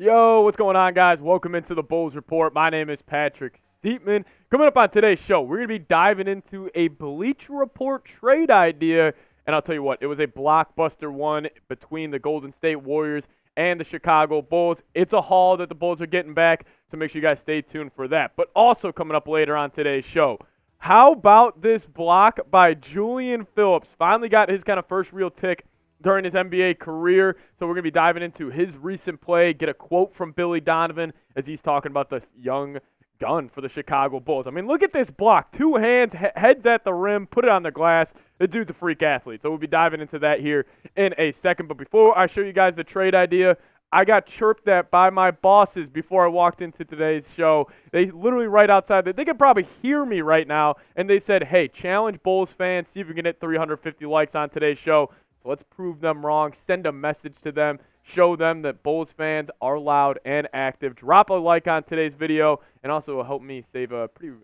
Yo, what's going on, guys? Welcome into the Bulls Report. My name is Patrick Siepman. Coming up on today's show, we're going to be diving into a Bleacher Report trade idea. And I'll tell you what, it was a blockbuster one between the Golden State Warriors and the Chicago Bulls. It's a haul that the Bulls are getting back, so make sure you guys stay tuned for that. But also coming up later on today's show, how about this block by Julian Phillips? Finally got his kind of first real tick during his NBA career. So we're going to be diving into his recent play, get a quote from Billy Donovan as he's talking about the young gun for the Chicago Bulls. I mean, look at this block. Two hands, heads at the rim, put it on the glass. The dude's a freak athlete. So we'll be diving into that here in a second. But before I show you guys the trade idea, I got chirped at by my bosses before I walked into today's show. They literally right outside, they could probably hear me right now, and they said, hey, challenge Bulls fans, see if we can hit 350 likes on today's show. So let's prove them wrong, send a message to them, show them that Bulls fans are loud and active. Drop a like on today's video, and also help me save a pretty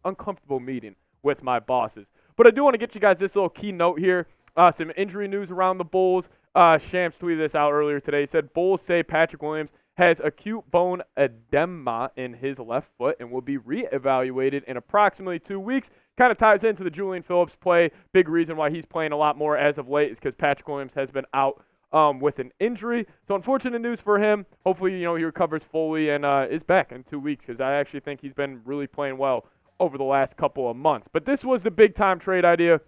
uncomfortable meeting with my bosses. But I do want to get you guys this little key note here. Some injury news around the Bulls. Shams tweeted this out earlier today. He said, Bulls say Patrick Williams has acute bone edema in his left foot and will be reevaluated in approximately 2 weeks. Kind of ties into the Julian Phillips play. Big reason why he's playing a lot more as of late is because Patrick Williams has been out with an injury. So unfortunate news for him. Hopefully, he recovers fully and is back in 2 weeks, because I actually think he's been really playing well over the last couple of months. But this was the big-time trade idea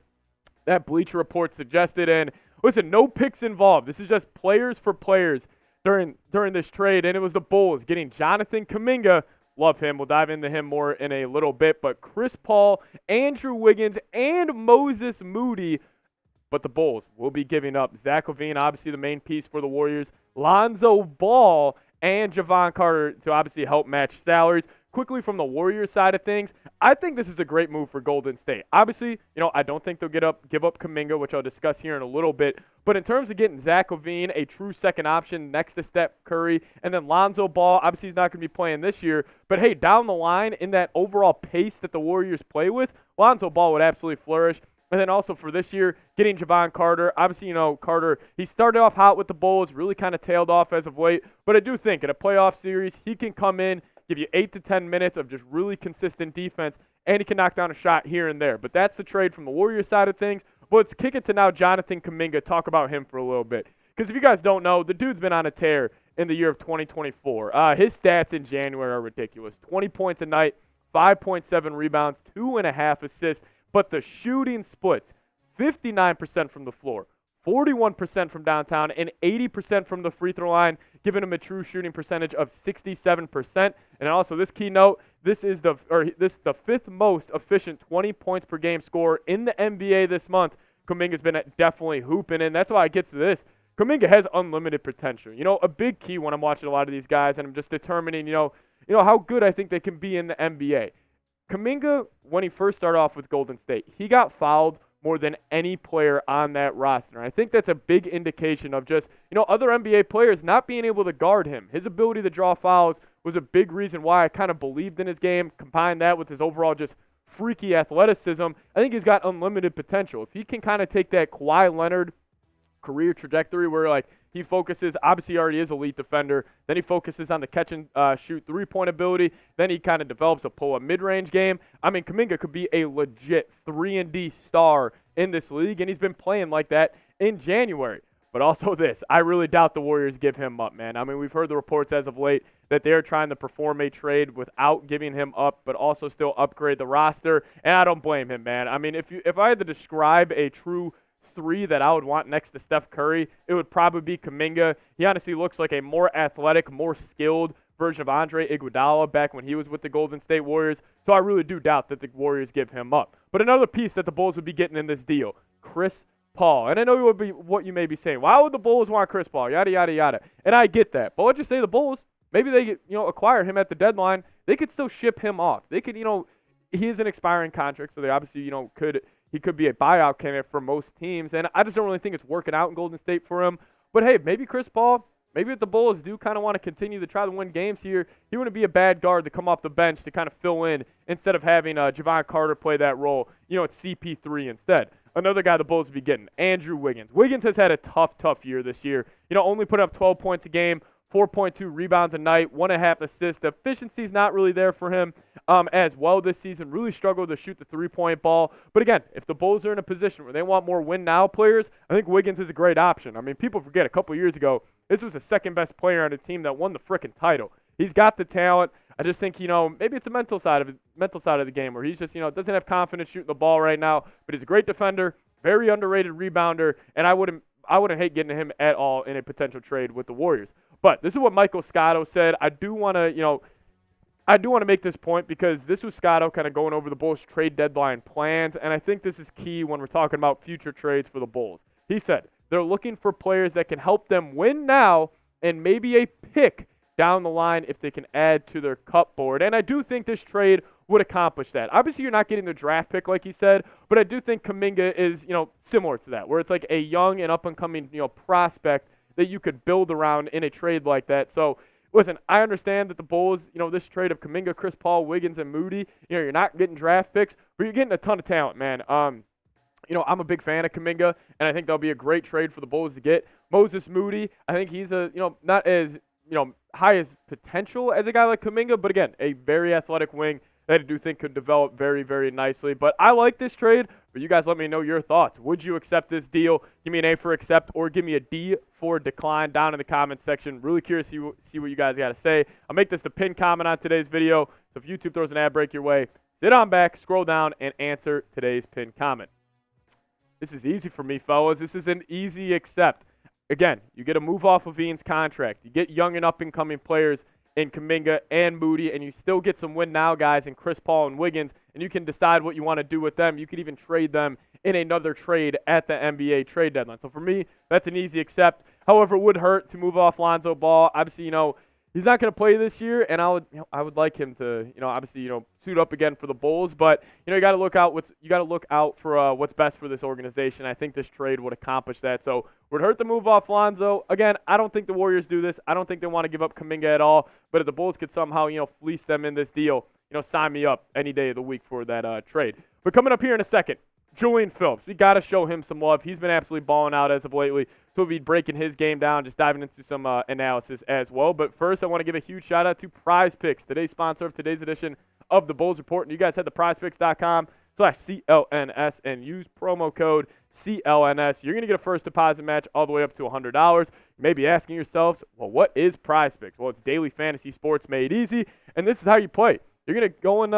that Bleacher Report suggested. And listen, no picks involved. This is just players for players during this trade. And it was the Bulls getting Jonathan Kuminga. Love him. We'll dive into him more in a little bit. But Chris Paul, Andrew Wiggins, and Moses Moody. But the Bulls will be giving up Zach LaVine, obviously the main piece for the Warriors, Lonzo Ball, and Jevon Carter to obviously help match salaries. Quickly from the Warriors side of things, I think this is a great move for Golden State. Obviously, I don't think they'll give up Kuminga, which I'll discuss here in a little bit. But in terms of getting Zach LaVine, a true second option next to Steph Curry, and then Lonzo Ball, obviously he's not going to be playing this year. But hey, down the line, in that overall pace that the Warriors play with, Lonzo Ball would absolutely flourish. And then also for this year, getting Jevon Carter. Obviously, Carter, he started off hot with the Bulls, really kind of tailed off as of late. But I do think in a playoff series, he can come in, give you 8 to 10 minutes of just really consistent defense, and he can knock down a shot here and there. But that's the trade from the Warriors side of things. But let's kick it to now Jonathan Kuminga, talk about him for a little bit. Because if you guys don't know, the dude's been on a tear in the year of 2024. His stats in January are ridiculous. 20 points a night, 5.7 rebounds, 2.5 assists. But the shooting splits, 59% from the floor, 41% from downtown, and 80% from the free throw line, giving him a true shooting percentage of 67%. And also this keynote, this is the fifth most efficient 20 points per game scorer in the NBA this month. Kuminga's been definitely hooping, and that's why it gets to this. Kuminga has unlimited potential. A big key when I'm watching a lot of these guys, and I'm just determining, how good I think they can be in the NBA. Kuminga, when he first started off with Golden State, he got fouled more than any player on that roster. And I think that's a big indication of just, other NBA players not being able to guard him. His ability to draw fouls was a big reason why I kind of believed in his game. Combine that with his overall just freaky athleticism, I think he's got unlimited potential. If he can kind of take that Kawhi Leonard career trajectory where, he focuses, obviously he already is a elite defender, then he focuses on the catch and shoot three-point ability, then he kind of develops a pull-up mid-range game. I mean, Kuminga could be a legit 3-and-D star in this league, and he's been playing like that in January. But also this, I really doubt the Warriors give him up, man. I mean, we've heard the reports as of late that they're trying to perform a trade without giving him up, but also still upgrade the roster, and I don't blame him, man. I mean, if I had to describe a true three that I would want next to Steph Curry, it would probably be Kuminga. He honestly looks like a more athletic, more skilled version of Andre Iguodala back when he was with the Golden State Warriors. So I really do doubt that the Warriors give him up. But another piece that the Bulls would be getting in this deal, Chris Paul. And I know what you may be saying. Why would the Bulls want Chris Paul? Yada, yada, yada. And I get that. But let's just say the Bulls, maybe they acquire him at the deadline. They could still ship him off. They could, he is an expiring contract, so they obviously, he could be a buyout candidate for most teams, and I just don't really think it's working out in Golden State for him. But hey, maybe Chris Paul, maybe if the Bulls do kind of want to continue to try to win games here, he wouldn't be a bad guard to come off the bench to kind of fill in instead of having Jevon Carter play that role, it's CP3 instead. Another guy the Bulls would be getting, Andrew Wiggins. Wiggins has had a tough year this year. Only put up 12 points a game, 4.2 rebounds a night, 1.5 assists. The efficiency's not really there for him as well this season. Really struggled to shoot the three-point ball. But again, if the Bulls are in a position where they want more win-now players, I think Wiggins is a great option. I mean, people forget a couple years ago, this was the second-best player on a team that won the frickin' title. He's got the talent. I just think, maybe it's a mental side of the game where he's just, doesn't have confidence shooting the ball right now. But he's a great defender, very underrated rebounder, and I wouldn't hate getting him at all in a potential trade with the Warriors. But this is what Michael Scotto said. I do want to make this point because this was Scotto kind of going over the Bulls' trade deadline plans, and I think this is key when we're talking about future trades for the Bulls. He said they're looking for players that can help them win now and maybe a pick down the line if they can add to their cupboard. And I do think this trade would accomplish that. Obviously, you're not getting the draft pick like he said, but I do think Kuminga is, similar to that, where it's like a young and up-and-coming, prospect that you could build around in a trade like that. So, listen, I understand that the Bulls, this trade of Kuminga, Chris Paul, Wiggins, and Moody, you're not getting draft picks, but you're getting a ton of talent, man. I'm a big fan of Kuminga, and I think that'll be a great trade for the Bulls to get. Moses Moody, I think he's not as, high as potential as a guy like Kuminga, but again, a very athletic wing that I do think could develop very, very nicely. But I like this trade, but you guys let me know your thoughts. Would you accept this deal? Give me an A for accept or give me a D for decline down in the comments section. Really curious to see what you guys got to say. I'll make this the pinned comment on today's video, so if YouTube throws an ad break your way, sit on back, scroll down, and answer today's pinned comment. This is easy for me, fellas. This is an easy accept. Again, you get a move off of LaVine's contract. You get young and up-and-coming players in Kuminga and Moody, and you still get some win-now guys in Chris Paul and Wiggins, and you can decide what you want to do with them. You could even trade them in another trade at the NBA trade deadline. So for me, that's an easy accept. However, it would hurt to move off Lonzo Ball. Obviously, he's not going to play this year, and I would like him to, obviously, suit up again for the Bulls. But you got to look out for what's best for this organization. I think this trade would accomplish that. So would hurt the move off Lonzo. Again, I don't think the Warriors do this. I don't think they want to give up Kuminga at all. But if the Bulls could somehow, fleece them in this deal, sign me up any day of the week for that trade. But coming up here in a second, Julian Phillips. We got to show him some love. He's been absolutely balling out as of lately. So we'll be breaking his game down, just diving into some analysis as well. But first, I want to give a huge shout-out to Prize Picks, today's sponsor of today's edition of the Bulls Report. And you guys head to prizepicks.com/CLNS and use promo code CLNS. You're going to get a first deposit match all the way up to $100. You may be asking yourselves, well, what is Prize Picks? Well, it's daily fantasy sports made easy, and this is how you play. You're going to go and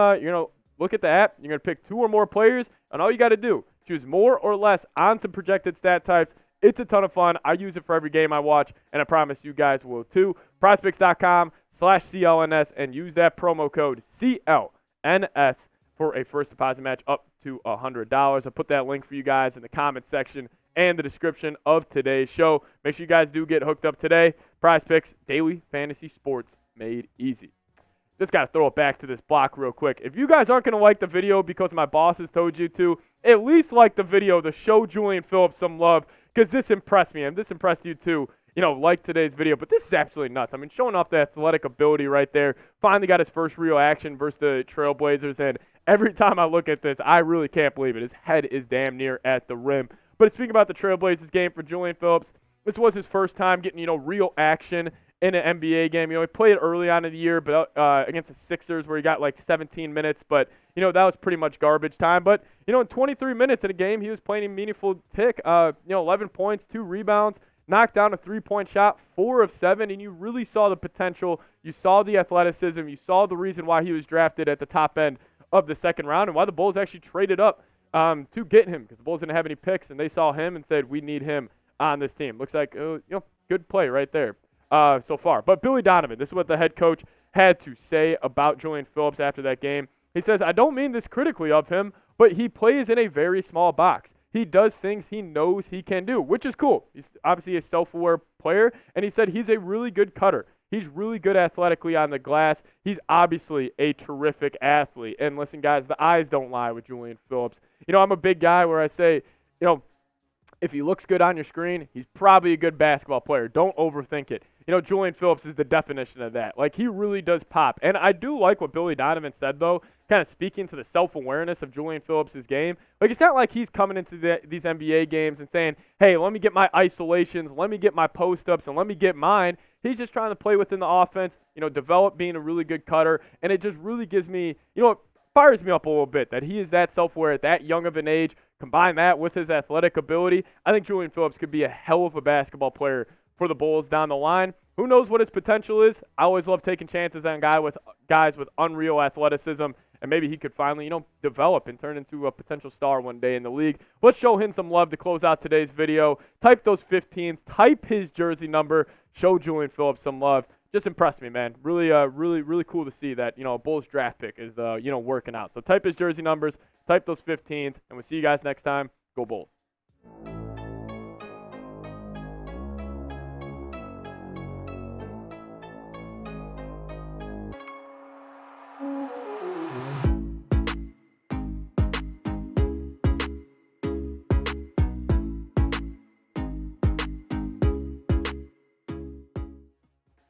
look at the app. You're going to pick 2 or more players, and all you got to do, choose more or less on some projected stat types. It's a ton of fun. I use it for every game I watch, and I promise you guys will too. PrizePicks.com/CLNS and use that promo code CLNS for a first deposit match up to $100. I'll put that link for you guys in the comment section and the description of today's show. Make sure you guys do get hooked up today. Prize Picks, daily fantasy sports made easy. Just got to throw it back to this block real quick. If you guys aren't going to like the video because my boss has told you to, at least like the video to show Julian Phillips some love because this impressed me, and this impressed you too. Like today's video, but this is absolutely nuts. I mean, showing off the athletic ability right there. Finally got his first real action versus the Trailblazers, and every time I look at this, I really can't believe it. His head is damn near at the rim. But speaking about the Trailblazers game for Julian Phillips, this was his first time getting, real action in an NBA game. He played early on in the year, but against the Sixers where he got like 17 minutes, but that was pretty much garbage time. But in 23 minutes in a game, he was playing a meaningful tick. 11 points, 2 rebounds, knocked down a 3-point shot, 4 of 7, and you really saw the potential. You saw the athleticism. You saw the reason why he was drafted at the top end of the second round and why the Bulls actually traded up to get him because the Bulls didn't have any picks, and they saw him and said, we need him on this team. Looks like, good play right there. So far. But Billy Donovan, this is what the head coach had to say about Julian Phillips after that game. He says, I don't mean this critically of him, but he plays in a very small box. He does things he knows he can do, which is cool. He's obviously a self-aware player, and he said he's a really good cutter. He's really good athletically on the glass. He's obviously a terrific athlete. And listen, guys, the eyes don't lie with Julian Phillips. I'm a big guy where I say, if he looks good on your screen, he's probably a good basketball player. Don't overthink it. Julian Phillips is the definition of that. Like, he really does pop. And I do like what Billy Donovan said, though, kind of speaking to the self-awareness of Julian Phillips' game. Like, it's not like he's coming into these NBA games and saying, hey, let me get my isolations, let me get my post-ups, and let me get mine. He's just trying to play within the offense, develop being a really good cutter, and it just really gives me, it fires me up a little bit that he is that self-aware at that young of an age. Combine that with his athletic ability, I think Julian Phillips could be a hell of a basketball player for the Bulls down the line. Who knows what his potential is? I always love taking chances on guys with unreal athleticism, and maybe he could finally, develop and turn into a potential star one day in the league. Let's show him some love to close out today's video. Type those 15s, type his jersey number, show Julian Phillips some love. Just impressed me, man. Really, really cool to see that, a Bulls draft pick is, working out. So type his jersey numbers, type those 15s, and we'll see you guys next time. Go Bulls.